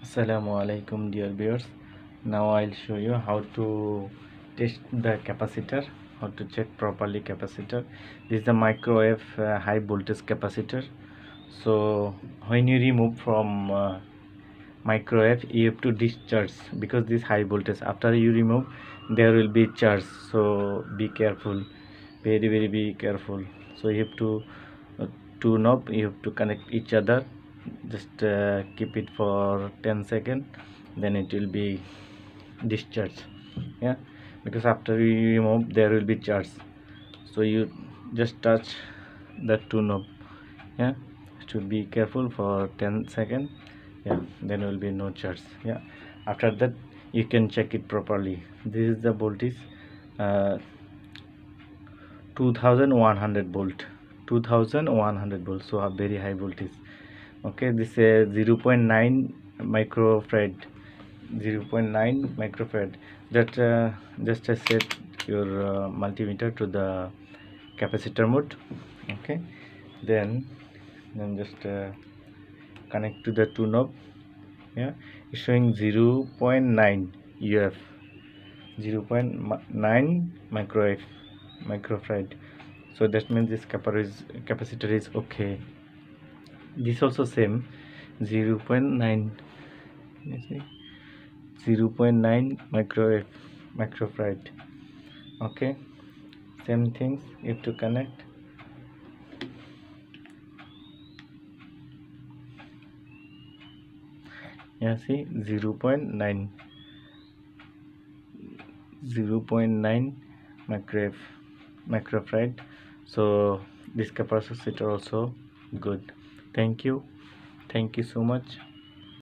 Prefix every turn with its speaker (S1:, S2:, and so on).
S1: Assalamu alaikum dear viewers. Now I'll show you how to test the capacitor, how to check properly capacitor. This is the microwave high voltage capacitor. So when you remove from microwave, you have to discharge because this high voltage. After you remove, there will be charge. So be careful, very be careful. So you have to two knob, you have to connect each other. Just keep it for 10 seconds, then it will be discharged. Yeah, because after you remove there will be charge, so you just touch the two knob. Yeah, should be careful for 10 seconds. Yeah, then will be no charge. Yeah, after that you can check it properly. This is the voltage, uh, 2100 volt, 2100 volts, so a very high voltage. Okay, this is 0.9 microfarad, 0.9 microfarad. That just set your multimeter to the capacitor mode. Okay, then just connect to the two knob. Yeah, it's showing 0.9 uf, 0.9 microfarad. So that means this capacitor is okay. This also same, 0.9, 0.9 microfarad. Okay, same things you have to connect. Yeah, see, 0.9 microfarad. So this capacitor also good. Thank you so much.